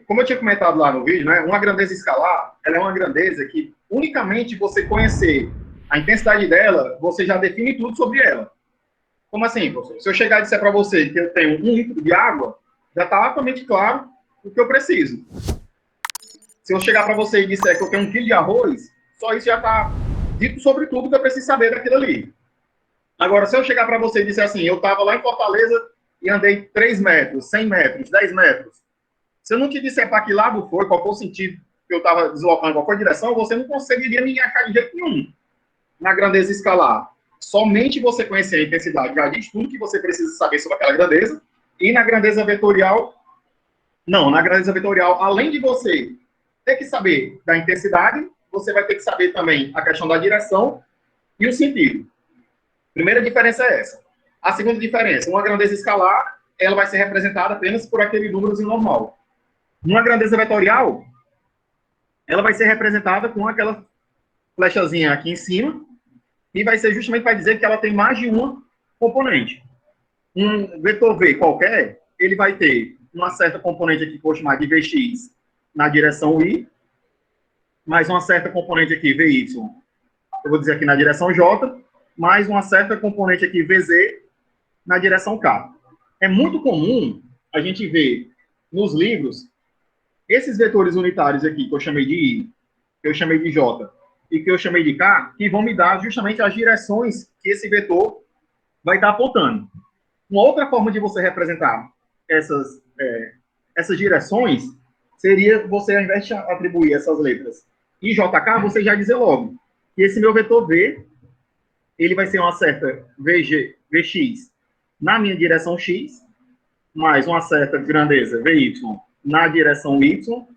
como eu tinha comentado lá no vídeo, né, uma grandeza escalar, ela é uma grandeza que unicamente você conhecer a intensidade dela, você já define tudo sobre ela. Como assim, professor? Se eu chegar e disser para você que eu tenho 1 litro de água, já está altamente claro o que eu preciso. Se eu chegar para você e disser que eu tenho 1 quilo de arroz, só isso já está dito sobre tudo que eu preciso saber daquilo ali. Agora, se eu chegar para você e disser assim, eu estava lá em Fortaleza e andei 3 metros, 100 metros, 10 metros, se eu não te disser para que lado foi, qual foi o sentido que eu estava deslocando, qual foi a direção, você não conseguiria me achar de jeito nenhum na grandeza escalar. Somente você conhecer a intensidade já diz tudo que você precisa saber sobre aquela grandeza. E na grandeza vetorial, não, na grandeza vetorial, além de você ter que saber da intensidade, você vai ter que saber também a questão da direção e o sentido. Primeira diferença é essa. A segunda diferença, uma grandeza escalar, ela vai ser representada apenas por aquele númerozinho normal. Numa grandeza vetorial, ela vai ser representada com aquela flechazinha aqui em cima, e vai ser justamente para dizer que ela tem mais de uma componente. Um vetor V qualquer, ele vai ter uma certa componente aqui que eu vou chamar de Vx na direção Y, mais uma certa componente aqui Vy, eu vou dizer aqui na direção J, mais uma certa componente aqui Vz na direção K. É muito comum a gente ver nos livros esses vetores unitários aqui, que eu chamei de I, que eu chamei de J, e que eu chamei de K, que vão me dar justamente as direções que esse vetor vai estar apontando. Uma outra forma de você representar essas direções seria você, ao invés de atribuir essas letras IJK, você já dizer logo que esse meu vetor V, ele vai ser uma certa Vx na minha direção X, mais uma certa grandeza Vy na direção Y,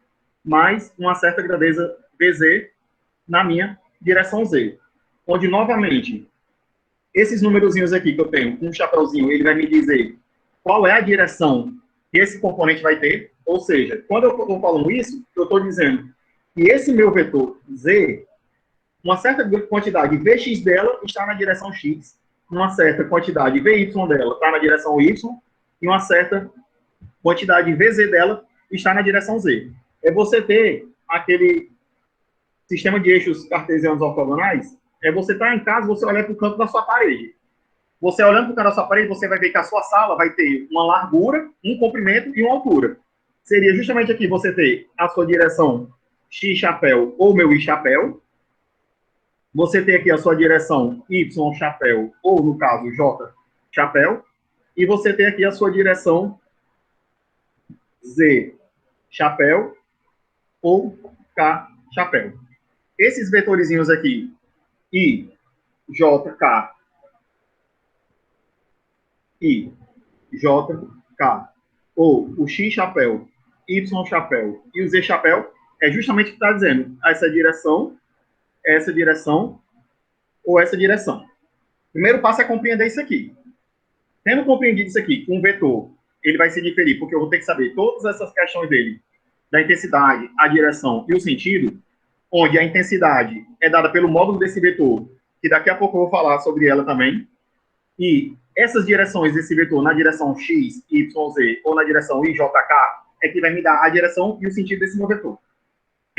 mais uma certa grandeza Vz na minha direção Z. Onde, novamente, esses númerozinhos aqui que eu tenho, com um chapeuzinho, ele vai me dizer qual é a direção que esse componente vai ter. Ou seja, quando eu estou falando isso, eu estou dizendo que esse meu vetor Z, uma certa quantidade Vx dela está na direção X, uma certa quantidade Vy dela está na direção Y, e uma certa quantidade Vz dela está na direção Z. É você ter aquele sistema de eixos cartesianos ortogonais, é você estar em casa, você olhar para o canto da sua parede. Você olhando para o canto da sua parede, você vai ver que a sua sala vai ter uma largura, um comprimento e uma altura. Seria justamente aqui você ter a sua direção X chapéu ou meu Y chapéu. Você ter aqui a sua direção Y chapéu ou, no caso, J chapéu. E você ter aqui a sua direção Z chapéu ou K chapéu. Esses vetorizinhos aqui, I, J, K, I, J, K, ou o X chapéu, Y chapéu e o Z chapéu, é justamente o que está dizendo essa direção ou essa direção. O primeiro passo é compreender isso aqui. Tendo compreendido isso aqui, com um vetor, ele vai se diferir, porque eu vou ter que saber todas essas questões dele, da intensidade, a direção e o sentido, onde a intensidade é dada pelo módulo desse vetor, que daqui a pouco eu vou falar sobre ela também, e essas direções desse vetor na direção x, y, z, ou na direção i, j, k, é que vai me dar a direção e o sentido desse meu vetor.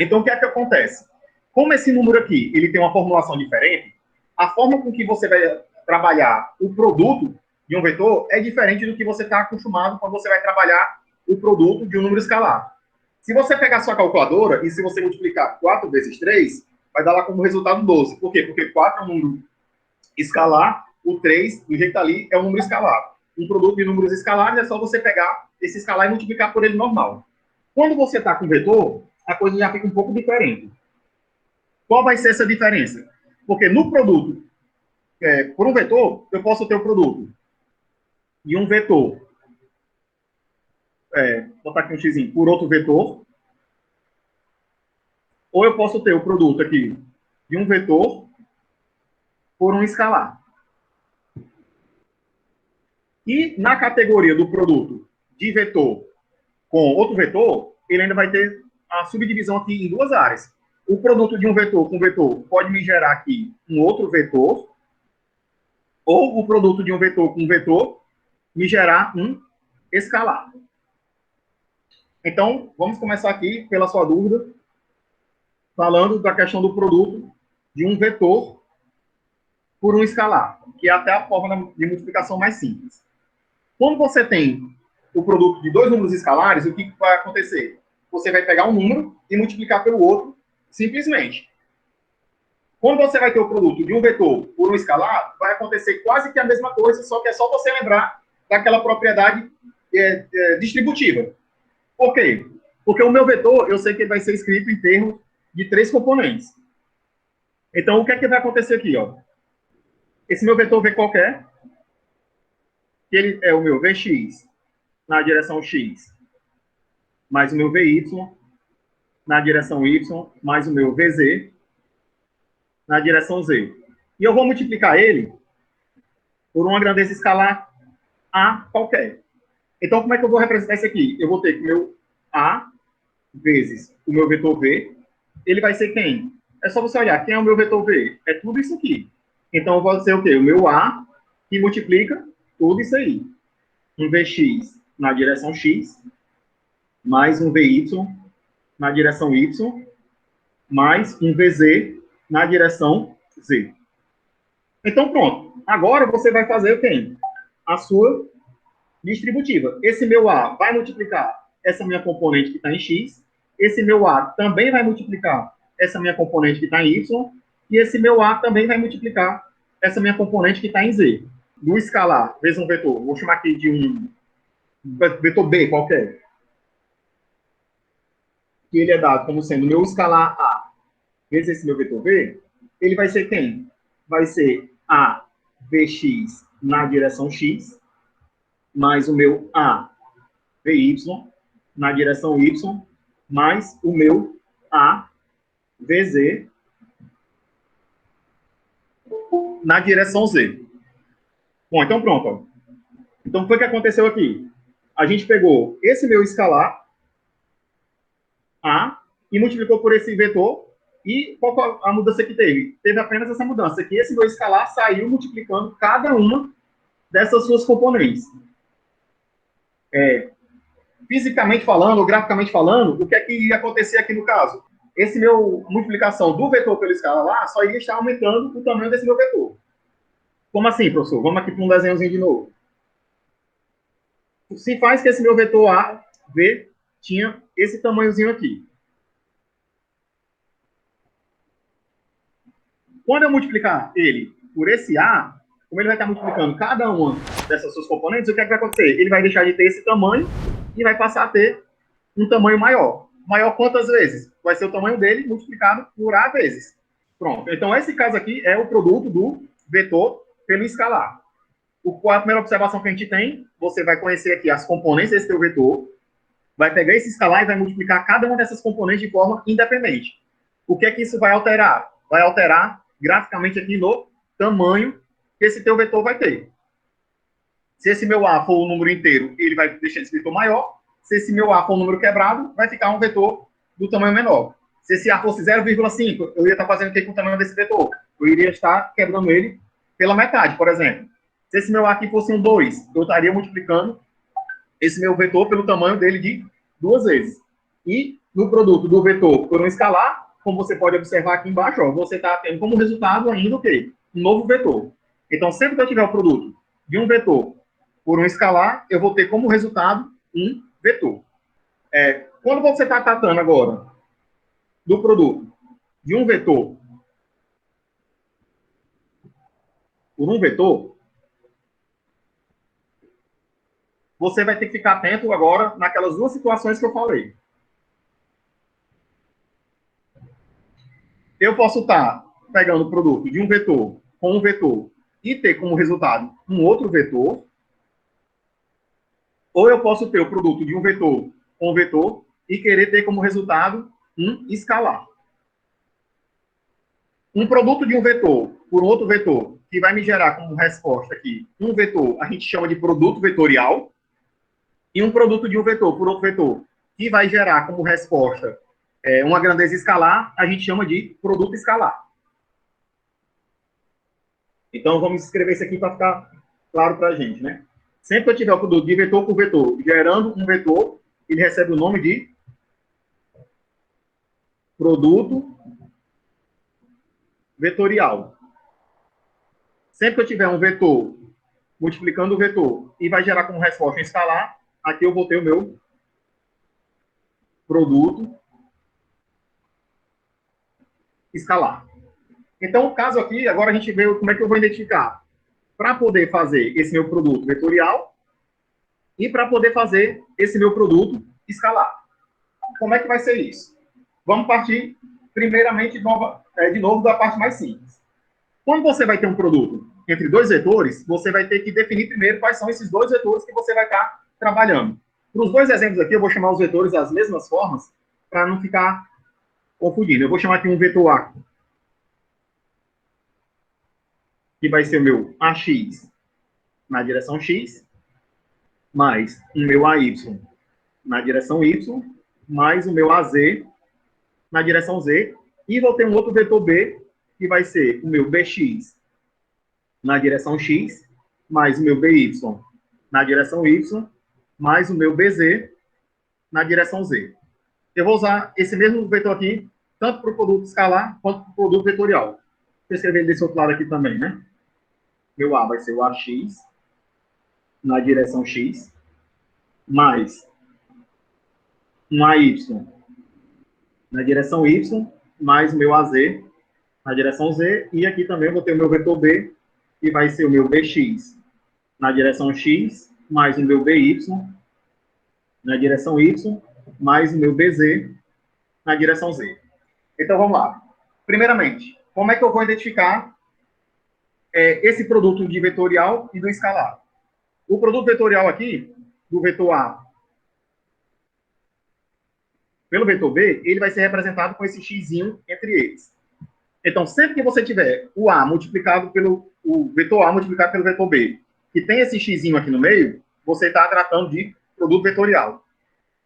Então, o que é que acontece? Como esse número aqui, ele tem uma formulação diferente, a forma com que você vai trabalhar o produto de um vetor é diferente do que você está acostumado quando você vai trabalhar o produto de um número escalar. Se você pegar sua calculadora e se você multiplicar 4 vezes 3, vai dar lá como resultado 12. Por quê? Porque 4 é um número escalar, o 3, do jeito que está ali, é um número escalar. Um produto de números escalares é só você pegar esse escalar e multiplicar por ele normal. Quando você está com vetor, a coisa já fica um pouco diferente. Qual vai ser essa diferença? Porque no produto, por um vetor, eu posso ter o produto de um vetor, vou botar aqui um x por outro vetor, ou eu posso ter o produto aqui de um vetor por um escalar. E na categoria do produto de vetor com outro vetor, ele ainda vai ter a subdivisão aqui em duas áreas. O produto de um vetor com vetor pode me gerar aqui um outro vetor, ou o produto de um vetor com vetor me gerar um escalar. Então, vamos começar aqui pela sua dúvida, falando da questão do produto de um vetor por um escalar, que é até a forma de multiplicação mais simples. Quando você tem o produto de dois números escalares, o que vai acontecer? Você vai pegar um número e multiplicar pelo outro, simplesmente. Quando você vai ter o produto de um vetor por um escalar, vai acontecer quase que a mesma coisa, só que é só você lembrar daquela propriedade distributiva. Por quê? Porque o meu vetor, eu sei que ele vai ser escrito em termos de três componentes. Então, o que é que vai acontecer aqui? Ó? Esse meu vetor V qualquer, que ele é o meu Vx na direção X, mais o meu Vy na direção Y, mais o meu Vz na direção Z. E eu vou multiplicar ele por uma grandeza escalar A qualquer. Então, como é que eu vou representar isso aqui? Eu vou ter que o meu A vezes o meu vetor V, ele vai ser quem? É só você olhar, quem é o meu vetor V? É tudo isso aqui. Então, vai ser o quê? O meu A, que multiplica tudo isso aí. Um Vx na direção X, mais um Vy na direção Y, mais um Vz na direção Z. Então, pronto. Agora você vai fazer o quê? A sua distributiva. Esse meu A vai multiplicar essa minha componente que está em X, esse meu A também vai multiplicar essa minha componente que está em Y, e esse meu A também vai multiplicar essa minha componente que está em Z. Do escalar, vezes um vetor, vou chamar aqui de um vetor B qualquer, que ele é dado como sendo meu escalar A vezes esse meu vetor V, ele vai ser quem? Vai ser A Vx na direção X, mais o meu A Vy na direção Y, mais o meu A Vz na direção Z. Bom, então pronto. Ó. Então, o que foi que aconteceu aqui? A gente pegou esse meu escalar, A, e multiplicou por esse vetor, e qual foi a mudança que teve? Teve apenas essa mudança, que esse meu escalar saiu multiplicando cada uma dessas suas componentes. Fisicamente falando, ou graficamente falando, o que é que ia acontecer aqui no caso? Esse meu multiplicação do vetor pelo escalar lá só iria estar aumentando o tamanho desse meu vetor. Como assim, professor? Vamos aqui para um desenhozinho de novo. Se faz que esse meu vetor A, V, tinha esse tamanhozinho aqui. Quando eu multiplicar ele por esse A, como ele vai estar multiplicando cada uma dessas suas componentes, o que é que vai acontecer? Ele vai deixar de ter esse tamanho e vai passar a ter um tamanho maior. Maior quantas vezes? Vai ser o tamanho dele multiplicado por A vezes. Pronto. Então, esse caso aqui é o produto do vetor pelo escalar. Qual é a primeira observação que a gente tem? Você vai conhecer aqui as componentes desse teu vetor, vai pegar esse escalar e vai multiplicar cada uma dessas componentes de forma independente. O que é que isso vai alterar? Vai alterar graficamente aqui no tamanho que esse teu vetor vai ter. Se esse meu A for o número inteiro, ele vai deixar esse vetor maior. Se esse meu A for um número quebrado, vai ficar um vetor do tamanho menor. Se esse A fosse 0,5, eu ia estar fazendo o que com o tamanho desse vetor? Eu iria estar quebrando ele pela metade, por exemplo. Se esse meu A aqui fosse um 2, eu estaria multiplicando esse meu vetor pelo tamanho dele de 2 vezes. E no produto do vetor por um escalar, como você pode observar aqui embaixo, ó, você está tendo como resultado ainda o quê? Um novo vetor. Então, sempre que eu tiver o produto de um vetor por um escalar, eu vou ter como resultado um vetor. Quando você está tratando agora do produto de um vetor por um vetor, você vai ter que ficar atento agora naquelas duas situações que eu falei. Eu posso estar pegando o produto de um vetor com um vetor e ter como resultado um outro vetor, ou eu posso ter o produto de um vetor com um vetor e querer ter como resultado um escalar. Um produto de um vetor por outro vetor, que vai me gerar como resposta aqui um vetor, a gente chama de produto vetorial, e um produto de um vetor por outro vetor, que vai gerar como resposta uma grandeza escalar, a gente chama de produto escalar. Então, vamos escrever isso aqui para ficar claro para a gente, né? Sempre que eu tiver o produto de vetor por vetor gerando um vetor, ele recebe o nome de produto vetorial. Sempre que eu tiver um vetor multiplicando o vetor e vai gerar como resposta um escalar, aqui eu vou ter o meu produto escalar. Então, o caso aqui, agora a gente vê como é que eu vou identificar para poder fazer esse meu produto vetorial e para poder fazer esse meu produto escalar. Como é que vai ser isso? Vamos partir, primeiramente, de novo da parte mais simples. Quando você vai ter um produto entre dois vetores, você vai ter que definir primeiro quais são esses dois vetores que você vai estar trabalhando. Para os dois exemplos aqui, eu vou chamar os vetores das mesmas formas, para não ficar confundindo. Eu vou chamar aqui um vetor A, que vai ser o meu AX na direção X, mais o meu AY na direção Y, mais o meu AZ na direção Z, e vou ter um outro vetor B, que vai ser o meu BX na direção X, mais o meu BY na direção Y, mais o meu BZ na direção Z. Eu vou usar esse mesmo vetor aqui, tanto para o produto escalar, quanto para o produto vetorial. Vou escrever ele desse outro lado aqui também, né? Meu A vai ser o AX na direção X, mais um AY na direção Y, mais o meu AZ na direção Z, e aqui também eu vou ter o meu vetor B, que vai ser o meu BX na direção X, mais o meu BY na direção Y, mais o meu BZ na direção Z. Então, vamos lá. Primeiramente, como é que eu vou identificar esse produto de vetorial e do escalar? O produto vetorial aqui, do vetor A pelo vetor B, ele vai ser representado com esse xzinho entre eles. Então, sempre que você tiver o A multiplicado pelo o vetor A multiplicado pelo vetor B, que tem esse xzinho aqui no meio, você está tratando de produto vetorial.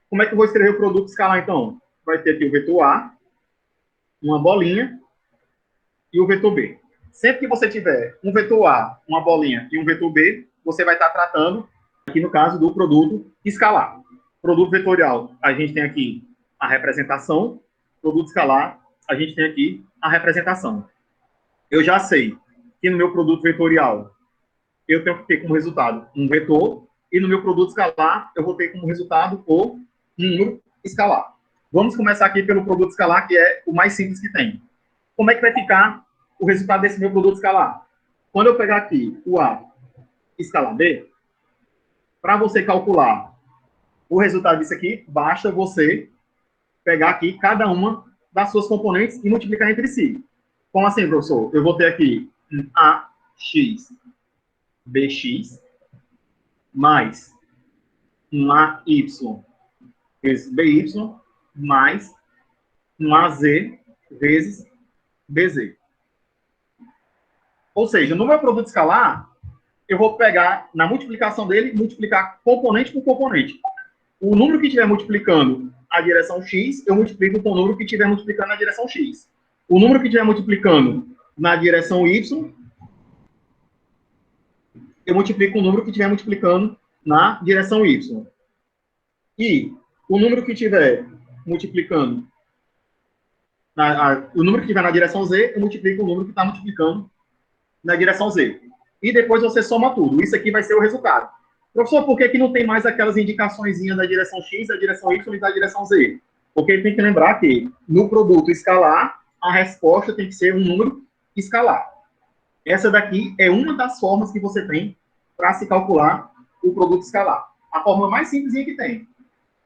Como é que eu vou escrever o produto escalar, então? Vai ter aqui o vetor A, uma bolinha, e o vetor B. Sempre que você tiver um vetor A, uma bolinha e um vetor B, você vai estar tratando, aqui no caso, do produto escalar. Produto vetorial, a gente tem aqui a representação. Produto escalar, a gente tem aqui a representação. Eu já sei que no meu produto vetorial, eu tenho que ter como resultado um vetor, e no meu produto escalar, eu vou ter como resultado o número escalar. Vamos começar aqui pelo produto escalar, que é o mais simples que tem. Como é que vai ficar o resultado desse meu produto escalar? Quando eu pegar aqui o A escalar B, para você calcular o resultado disso aqui, basta você pegar aqui cada uma das suas componentes e multiplicar entre si. Como assim, professor? Eu vou ter aqui um AX, BX, mais um AY vezes BY, mais um AZ vezes BZ. Ou seja, no meu produto escalar, eu vou pegar, na multiplicação dele, multiplicar componente por componente. O número que estiver multiplicando a direção X, eu multiplico com o número que estiver multiplicando na direção X. O número que estiver multiplicando na direção Y, eu multiplico com o número que estiver multiplicando na direção Y. E o número que estiver multiplicando, o número que estiver na direção Z, eu multiplico com o número que está multiplicando na direção Z. E depois você soma tudo. Isso aqui vai ser o resultado. Professor, por que não tem mais aquelas indicaçõezinhas da direção X, da direção Y e da direção Z? Porque tem que lembrar que no produto escalar, a resposta tem que ser um número escalar. Essa daqui é uma das formas que você tem para se calcular o produto escalar. A forma mais simples que tem.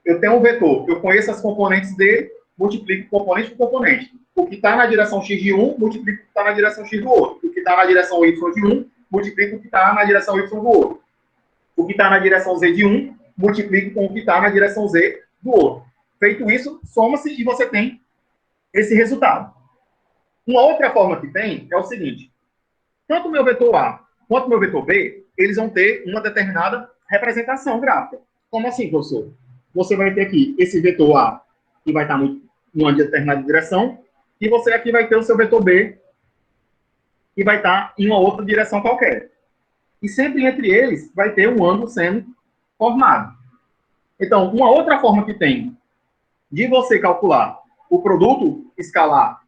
Eu tenho um vetor, eu conheço as componentes dele, multiplico componente por componente. O que está na direção X de um, multiplico o que está na direção X do outro. O que está na direção Y de um, multiplico o que está na direção Y do outro. O que está na direção Z de um, multiplico com o que está na direção Z do outro. Feito isso, soma-se e você tem esse resultado. Uma outra forma que tem é o seguinte. Tanto o meu vetor A quanto o meu vetor B, eles vão ter uma determinada representação gráfica. Como assim, professor? Você vai ter aqui esse vetor A, que vai estar em uma determinada direção, e você aqui vai ter o seu vetor B, que vai estar em uma outra direção qualquer. E sempre entre eles vai ter um ângulo sendo formado. Então, uma outra forma que tem de você calcular o produto escalar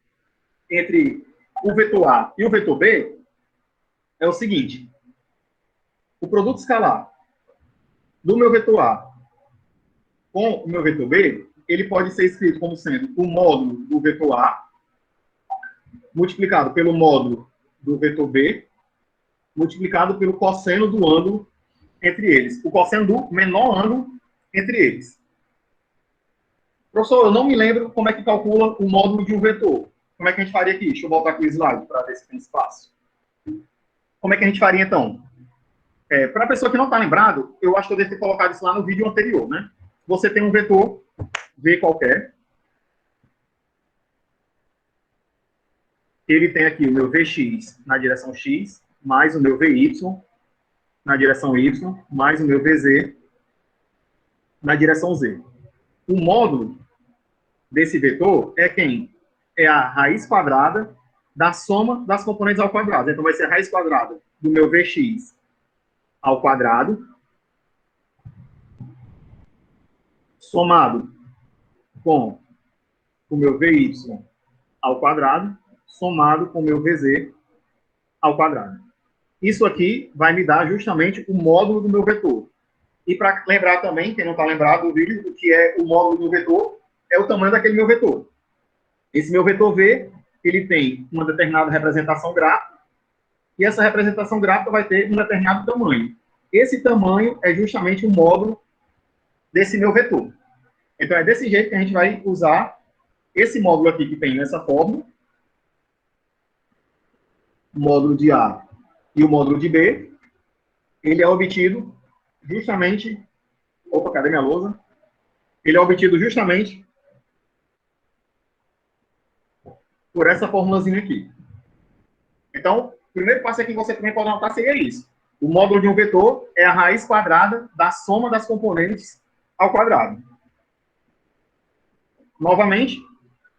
entre o vetor A e o vetor B é o seguinte. O produto escalar do meu vetor A com o meu vetor B, ele pode ser escrito como sendo o módulo do vetor A multiplicado pelo módulo do vetor B multiplicado pelo cosseno do ângulo entre eles. O cosseno do menor ângulo entre eles. Professor, eu não me lembro como é que calcula o módulo de um vetor. Como é que a gente faria aqui? Deixa eu voltar aqui o slide para ver se tem espaço. Como é que a gente faria, então? Para a pessoa que não está lembrado, eu acho que eu devo ter colocado isso lá no vídeo anterior, né? Você tem um vetor V qualquer. Ele tem aqui o meu Vx na direção X, mais o meu Vy na direção Y, mais o meu Vz na direção Z. O módulo desse vetor é quem? É a raiz quadrada da soma das componentes ao quadrado. Então, vai ser a raiz quadrada do meu Vx ao quadrado, somado com o meu Vy ao quadrado, somado com o meu Vz ao quadrado. Isso aqui vai me dar justamente o módulo do meu vetor. E para lembrar também, quem não está lembrado do vídeo, o que é o módulo do vetor, é o tamanho daquele meu vetor. Esse meu vetor V, ele tem uma determinada representação gráfica, e essa representação gráfica vai ter um determinado tamanho. Esse tamanho é justamente o módulo desse meu vetor. Então, é desse jeito que a gente vai usar esse módulo aqui que tem nessa fórmula, o módulo de A e o módulo de B, ele é obtido justamente... Opa, cadê minha lousa? Ele é obtido justamente por essa formulazinha aqui. Então, o primeiro passo aqui que você também pode anotar seria isso. O módulo de um vetor é a raiz quadrada da soma das componentes ao quadrado. Novamente,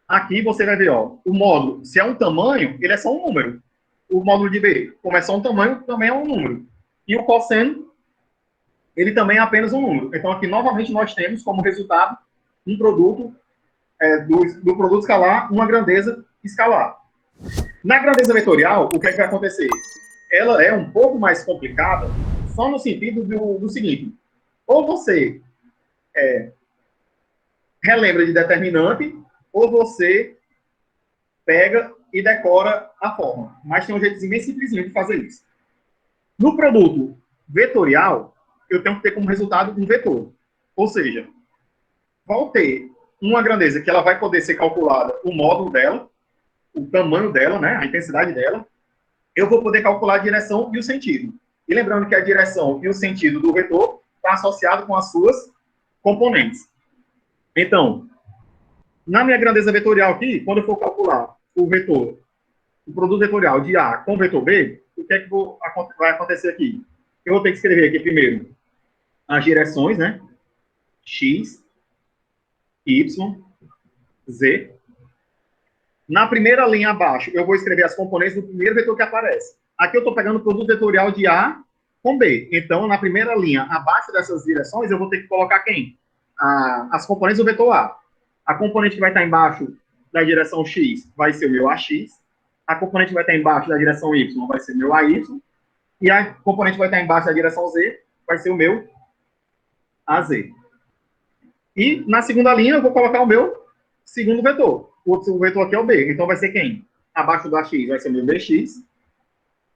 aqui você vai ver, ó, o módulo, se é um tamanho, ele é só um número. O módulo de B, como é só um tamanho, também é um número. E o cosseno, ele também é apenas um número. Então, aqui, novamente, nós temos como resultado um produto, do produto escalar, uma grandeza escalar. Na grandeza vetorial, o que é que vai acontecer? Ela é um pouco mais complicada, só no sentido do seguinte: ou você relembra de determinante, ou você pega e decora a forma. Mas tem um jeitozinho bem simplesinho de fazer isso. No produto vetorial, eu tenho que ter como resultado um vetor. Ou seja, vou ter uma grandeza que ela vai poder ser calculada, o módulo dela, o tamanho dela, né, a intensidade dela. Eu vou poder calcular a direção e o sentido. E lembrando que a direção e o sentido do vetor está associado com as suas componentes. Então, na minha grandeza vetorial aqui, quando eu for calcular o vetor, o produto vetorial de A com o vetor B, o que é que vai acontecer aqui? Eu vou ter que escrever aqui primeiro as direções, né? X, Y, Z. Na primeira linha abaixo, eu vou escrever as componentes do primeiro vetor que aparece. Aqui eu estou pegando o produto vetorial de A com B. Então, na primeira linha, abaixo dessas direções, eu vou ter que colocar quem? As componentes do vetor A. A componente que vai estar embaixo da direção X vai ser o meu AX. A componente que vai estar embaixo da direção Y vai ser o meu AY. E a componente que vai estar embaixo da direção Z vai ser o meu AZ. E na segunda linha, eu vou colocar o meu segundo vetor. O vetor aqui é o B. Então, vai ser quem? Abaixo do AX vai ser o meu BX.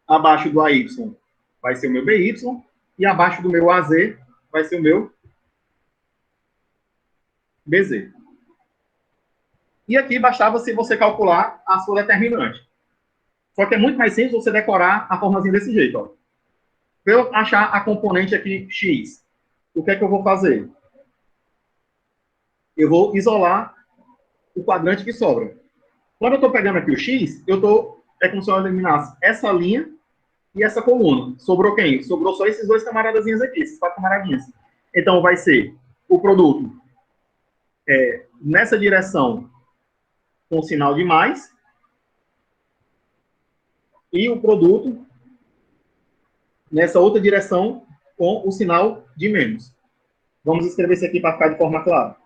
Abaixo do AY vai ser o meu BY. E abaixo do meu AZ vai ser o meu BZ. E aqui bastava se você calcular a sua determinante. Só que é muito mais simples você decorar a formazinha desse jeito. Ó. Para eu achar a componente aqui X, o que é que eu vou fazer? Eu vou isolar o quadrante que sobra. Quando eu estou pegando aqui o X, é como se eu eliminasse essa linha e essa coluna. Sobrou quem? Sobrou só esses dois camaradazinhos aqui, esses quatro camaradinhos. Então, vai ser o produto nessa direção com sinal de mais e o produto nessa outra direção com o sinal de menos. Vamos escrever isso aqui para ficar de forma clara.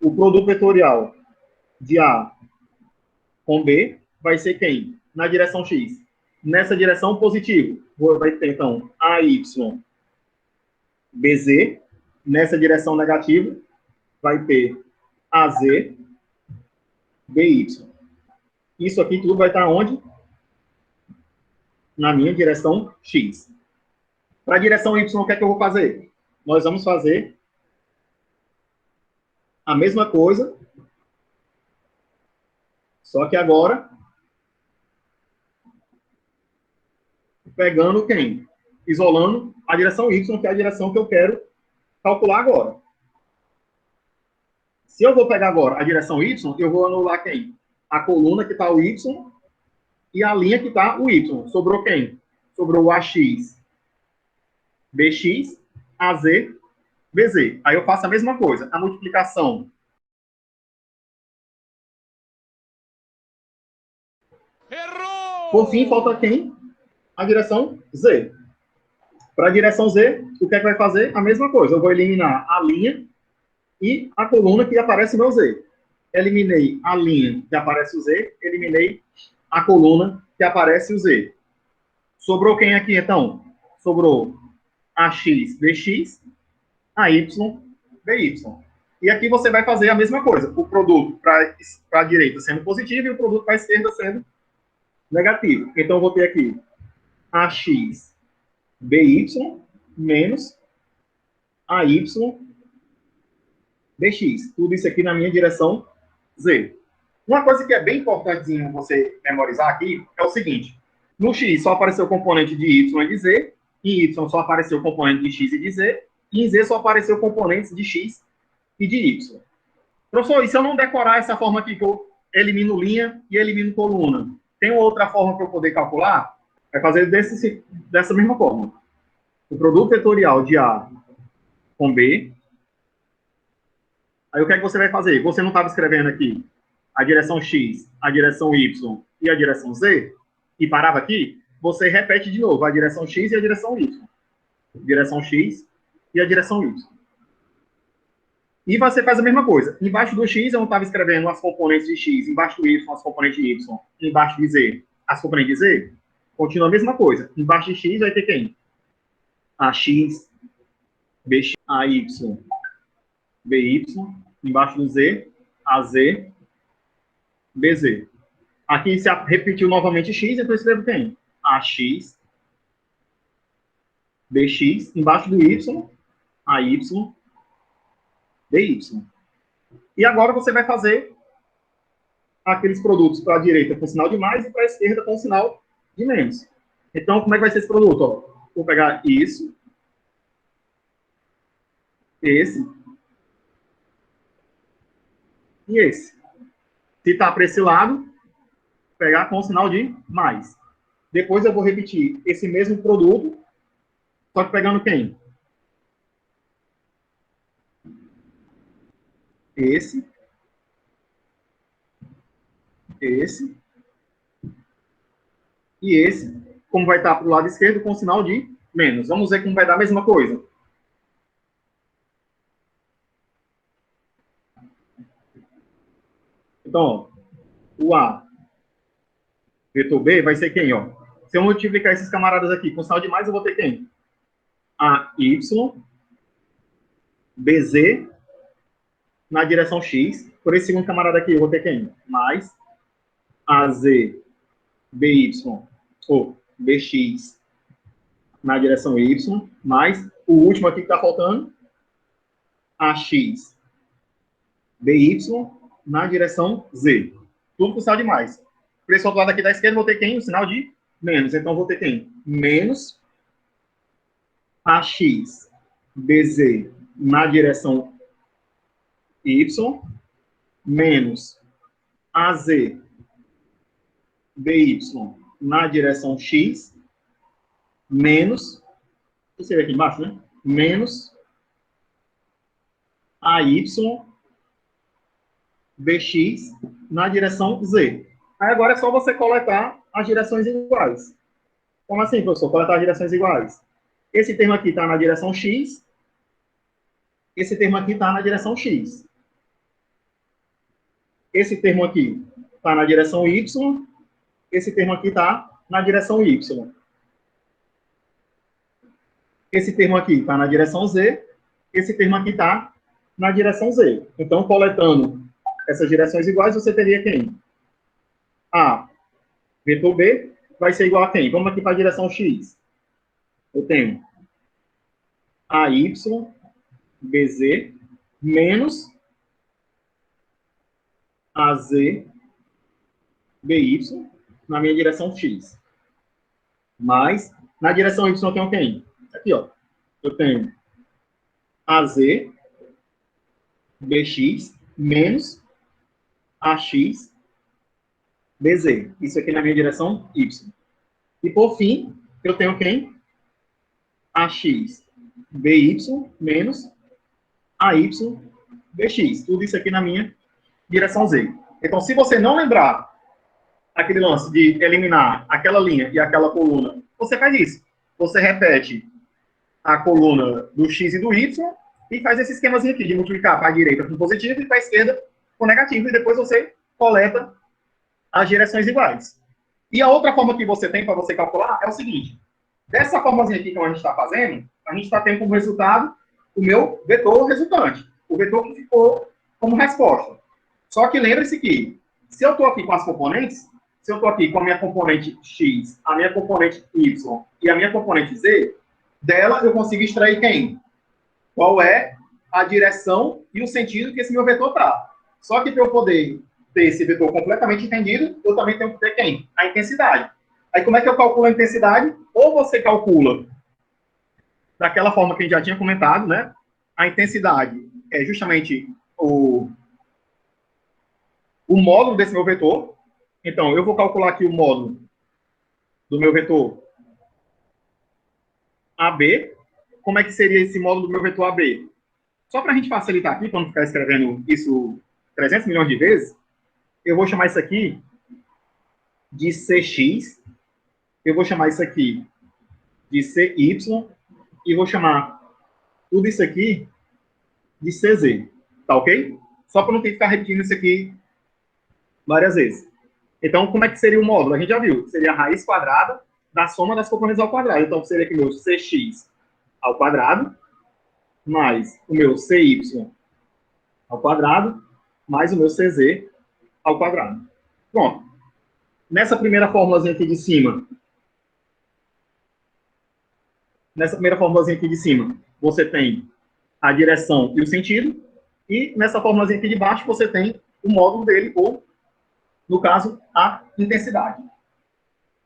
O produto vetorial de A com B vai ser quem? Na direção X. Nessa direção, positivo. Vai ter, então, AY, BZ. Nessa direção negativa, vai ter AZ, BY. Isso aqui tudo vai estar onde? Na minha direção X. Para a direção Y, o que é que eu vou fazer? Nós vamos fazer a mesma coisa, só que agora pegando quem? Isolando a direção Y, que é a direção que eu quero calcular agora. Se eu vou pegar agora a direção Y, eu vou anular quem? A coluna que está o Y e a linha que está o Y. Sobrou quem? Sobrou o AX, BX, AZ, BZ. Aí eu faço a mesma coisa. A multiplicação. Errou! Por fim, falta quem? A direção Z. Para a direção Z, o que é que vai fazer? A mesma coisa. Eu vou eliminar a linha e a coluna que aparece no meu Z. Eliminei a linha que aparece o Z, eliminei a coluna que aparece o Z. Sobrou quem aqui, então? Sobrou AX, BX, AY, BY. E aqui você vai fazer a mesma coisa. O produto para a direita sendo positivo e o produto para a esquerda sendo negativo. Então, eu vou ter aqui AX, BY, menos AY, BX. Tudo isso aqui na minha direção Z. Uma coisa que é bem importante você memorizar aqui é o seguinte. No X só apareceu o componente de Y e de Z, em Y só apareceu o componente de X e de Z, e em Z só apareceu componentes de X e de Y. Professor, e se eu não decorar essa forma aqui, que eu elimino linha e elimino coluna, tem outra forma para eu poder calcular? É fazer dessa mesma forma. O produto vetorial de A com B. Aí o que é que você vai fazer? Você não estava escrevendo aqui a direção X, a direção Y e a direção Z, e parava aqui, você repete de novo a direção X e a direção Y. Direção X e a direção Y. E você faz a mesma coisa. Embaixo do X, eu não estava escrevendo as componentes de X, embaixo do Y, as componentes de Y, embaixo de Z, as componentes de Z, continua a mesma coisa. Embaixo de X vai ter quem? AX, BX, AY, BY, embaixo do Z, AZ, BZ. Aqui se repetiu novamente X, então eu escrevo quem? AX, BX, embaixo do Y, AY, BY. E agora você vai fazer aqueles produtos para a direita com sinal de mais e para a esquerda com sinal de menos. Então, como é que vai ser esse produto? Ó, vou pegar isso, esse e esse. Se está para esse lado, pegar com o sinal de mais. Depois eu vou repetir esse mesmo produto, só que pegando quem? Esse, esse e esse, como vai estar para o lado esquerdo, com o sinal de menos. Vamos ver como vai dar a mesma coisa. Então, ó, o A vetor B vai ser quem? Ó? Se eu multiplicar esses camaradas aqui com sinal de mais, eu vou ter quem? AY, BZ, na direção X. Por esse segundo camarada aqui, eu vou ter quem? Mais AZ, BY, ou BX, na direção Y, mais o último aqui que está faltando, AX, BY, na direção Z. Tudo com sinal de mais. Por esse outro lado aqui da esquerda, eu vou ter quem? O sinal de menos. Então, eu vou ter quem? Menos AX, BZ, na direção Y, menos AZ, BY, na direção X, menos, você vê aqui embaixo, né? Menos AY, BX, na direção Z. Aí agora é só você coletar as direções iguais. Como assim, professor? Coletar as direções iguais. Esse termo aqui está na direção X, esse termo aqui está na direção x. Esse termo aqui está na direção y. Esse termo aqui está na direção y. Esse termo aqui está na direção z. Esse termo aqui está na direção z. Então, coletando essas direções iguais, você teria quem? A vetor B vai ser igual a quem? Vamos aqui para a direção x. Eu tenho AY, BZ, menos AZ, BY, na minha direção x. Mais, na direção y eu tenho quem? Aqui, ó. Eu tenho AZ, BX, menos AX, BZ. Isso aqui na minha direção y. E, por fim, eu tenho quem? AX, BY, menos AY, BX. Tudo isso aqui na minha direção z. Então, se você não lembrar aquele lance de eliminar aquela linha e aquela coluna, você faz isso. Você repete a coluna do x e do y e faz esse esquemazinho aqui de multiplicar para a direita com positivo e para a esquerda com negativo. E depois você coleta as direções iguais. E a outra forma que você tem para você calcular é o seguinte. Dessa formazinha aqui que a gente está fazendo, a gente está tendo como resultado o meu vetor resultante. O vetor que ficou como resposta. Só que lembre-se que, se eu estou aqui com as componentes, se eu estou aqui com a minha componente x, a minha componente y e a minha componente z, dela eu consigo extrair quem? Qual é a direção e o sentido que esse meu vetor está. Só que para eu poder ter esse vetor completamente entendido, eu também tenho que ter quem? A intensidade. Aí como é que eu calculo a intensidade? Ou você calcula daquela forma que a gente já tinha comentado, né? A intensidade é justamente o módulo desse meu vetor. Então, eu vou calcular aqui o módulo do meu vetor AB. Como é que seria esse módulo do meu vetor AB? Só para a gente facilitar aqui, para não ficar escrevendo isso 300 milhões de vezes, eu vou chamar isso aqui de CX, eu vou chamar isso aqui de CY, e vou chamar tudo isso aqui de CZ. Tá ok? Só para não ter que ficar repetindo isso aqui várias vezes. Então, como é que seria o módulo? A gente já viu. Seria a raiz quadrada da soma das componentes ao quadrado. Então, seria aqui o meu CX ao quadrado, mais o meu CY ao quadrado, mais o meu CZ ao quadrado. Pronto. Nessa primeira fórmulazinha aqui de cima, você tem a direção e o sentido. E nessa fórmulazinha aqui de baixo, você tem o módulo dele, ou, no caso, a intensidade.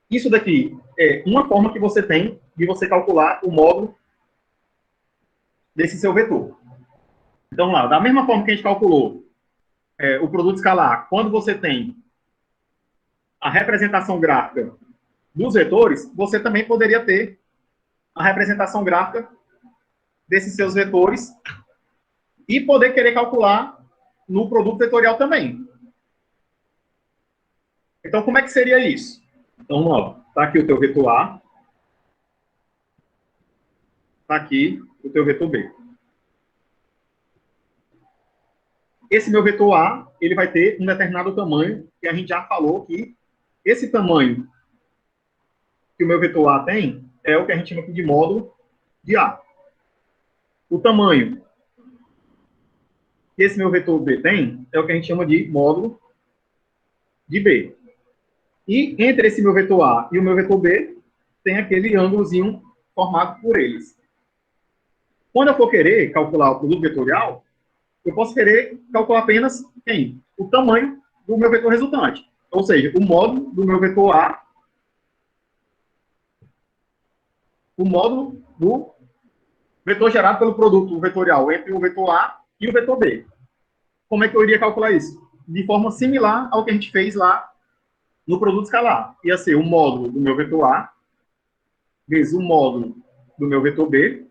Isso daqui é uma forma que você tem de você calcular o módulo desse seu vetor. Então, lá, da mesma forma que a gente calculou o produto escalar, quando você tem a representação gráfica dos vetores, você também poderia ter a representação gráfica desses seus vetores e poder querer calcular no produto vetorial também. Então, como é que seria isso? Então, ó, tá aqui o teu vetor A, tá aqui o teu vetor B. Esse meu vetor A, ele vai ter um determinado tamanho, que a gente já falou que esse tamanho que o meu vetor A tem é o que a gente chama aqui de módulo de A. O tamanho que esse meu vetor B tem é o que a gente chama de módulo de B. E entre esse meu vetor A e o meu vetor B, tem aquele ângulozinho formado por eles. Quando eu for querer calcular o produto vetorial, eu posso querer calcular apenas quem? O tamanho do meu vetor resultante. Ou seja, o módulo do meu vetor A, o módulo do vetor gerado pelo produto vetorial entre o vetor A e o vetor B. Como é que eu iria calcular isso? De forma similar ao que a gente fez lá no produto escalar. Ia ser o módulo do meu vetor A vezes o módulo do meu vetor B,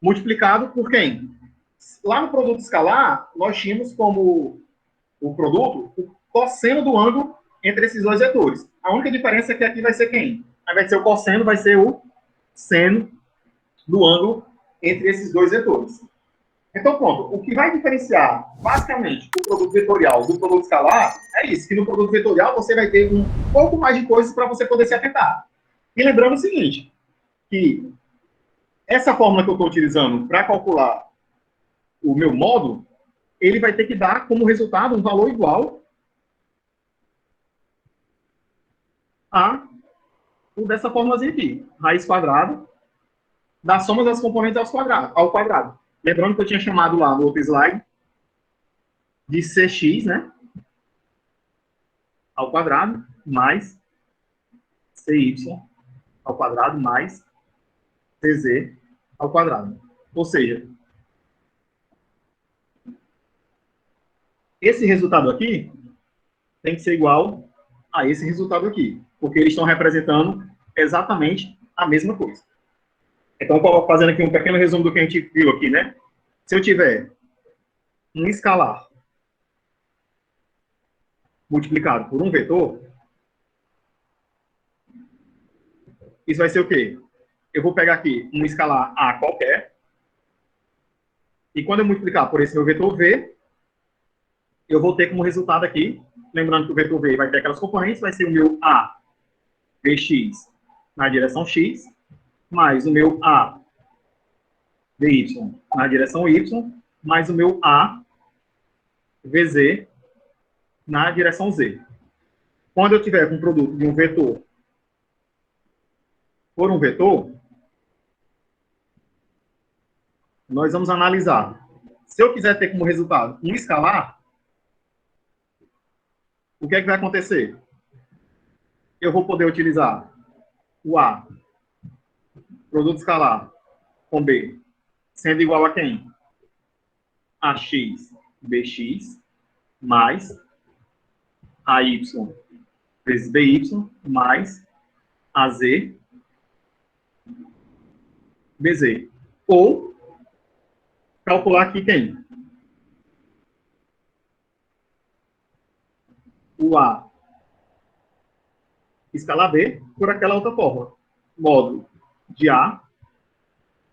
multiplicado por quem? Lá no produto escalar, nós tínhamos como o produto o cosseno do ângulo entre esses dois vetores. A única diferença é que aqui vai ser quem? Ao invés de ser o cosseno, vai ser o seno do ângulo entre esses dois vetores. Então, pronto. O que vai diferenciar, basicamente, o produto vetorial do produto escalar é isso, que no produto vetorial você vai ter um pouco mais de coisas para você poder se atentar. E lembrando o seguinte, que essa fórmula que eu estou utilizando para calcular o meu módulo, ele vai ter que dar como resultado um valor igual a o dessa fórmulazinha aqui. Raiz quadrada da soma das componentes ao quadrado. Lembrando que eu tinha chamado lá no outro slide de Cx, né? Ao quadrado, mais Cy ao quadrado, mais Cz ao quadrado. Ou seja, esse resultado aqui tem que ser igual a esse resultado aqui, porque eles estão representando exatamente a mesma coisa. Então, fazendo aqui um pequeno resumo do que a gente viu aqui, né? Se eu tiver um escalar multiplicado por um vetor, isso vai ser o quê? Eu vou pegar aqui um escalar A qualquer, e quando eu multiplicar por esse meu vetor V, eu vou ter como resultado aqui, lembrando que o vetor V vai ter aquelas componentes, vai ser o meu A Vx na direção X, mais o meu A Vy na direção Y, mais o meu A Vz na direção Z. Quando eu tiver com um produto de um vetor por um vetor, nós vamos analisar. Se eu quiser ter como resultado um escalar, o que é que vai acontecer? Eu vou poder utilizar o A, produto escalar, com B, sendo igual a quem? AX, BX, mais AY vezes BY, mais AZ, BZ. Ou calcular aqui quem? O A escalar B por aquela outra fórmula. Módulo de A,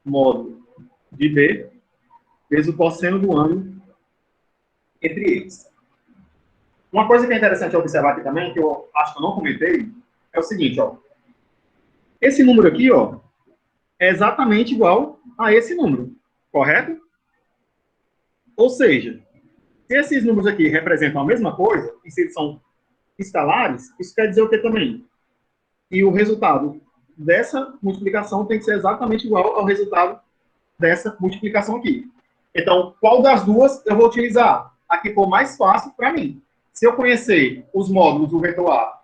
módulo de B, vezes o cosseno do ângulo entre eles. Uma coisa que é interessante observar aqui também, que eu acho que eu não comentei, é o seguinte, ó. Esse número aqui, ó, é exatamente igual a esse número, correto? Ou seja, se esses números aqui representam a mesma coisa, e se eles são escalares, isso quer dizer o que também? E o resultado dessa multiplicação tem que ser exatamente igual ao resultado dessa multiplicação aqui. Então, qual das duas eu vou utilizar? A que for mais fácil para mim. Se eu conhecer os módulos do vetor A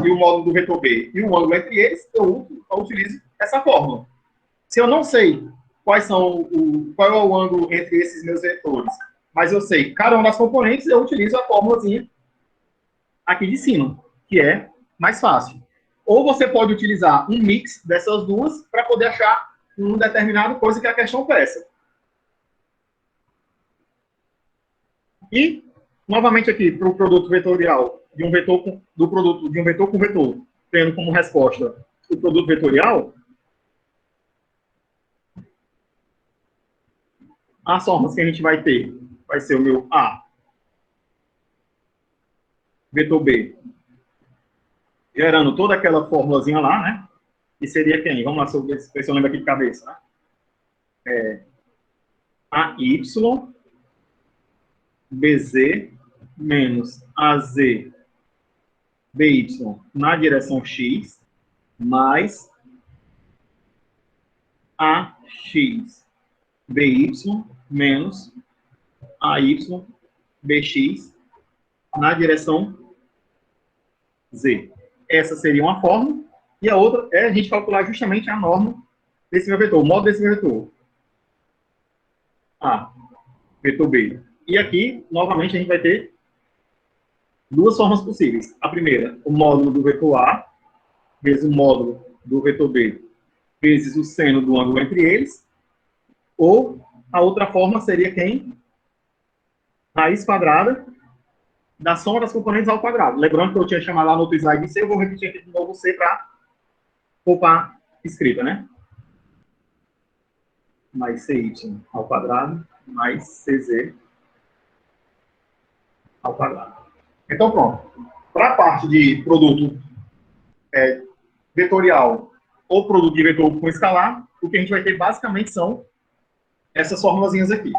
e o módulo do vetor B e o ângulo entre eles, eu utilizo essa fórmula. Se eu não sei qual é o ângulo entre esses meus vetores, mas eu sei cada uma das componentes, eu utilizo a fórmulazinha aqui de cima, que é mais fácil. Ou você pode utilizar um mix dessas duas para poder achar um determinado coisa que a questão peça. E, novamente aqui, para o produto vetorial de um vetor do produto de um vetor com vetor, tendo como resposta o produto vetorial, as formas que a gente vai ter vai ser o meu A, vetor B, gerando toda aquela formulazinha lá, né? Que seria quem? Vamos lá, se eu lembro aqui de cabeça, né? AY, BZ, menos AZ, BY na direção X, mais AX, BY, menos AY, BX na direção Z. Essa seria uma fórmula, e a outra é a gente calcular justamente a norma desse meu vetor, o módulo desse meu vetor. A, vetor B. E aqui, novamente, a gente vai ter duas formas possíveis. A primeira, o módulo do vetor A, vezes o módulo do vetor B, vezes o seno do ângulo entre eles. Ou a outra forma seria quem? Raiz quadrada da soma das componentes ao quadrado. Lembrando que eu tinha chamado lá no outro slide C, eu vou repetir aqui de novo C para poupar escrita, né? Mais CY ao quadrado mais CZ ao quadrado. Então, pronto. Para a parte de produto vetorial ou produto de vetor com escalar, o que a gente vai ter basicamente são essas formulazinhas aqui.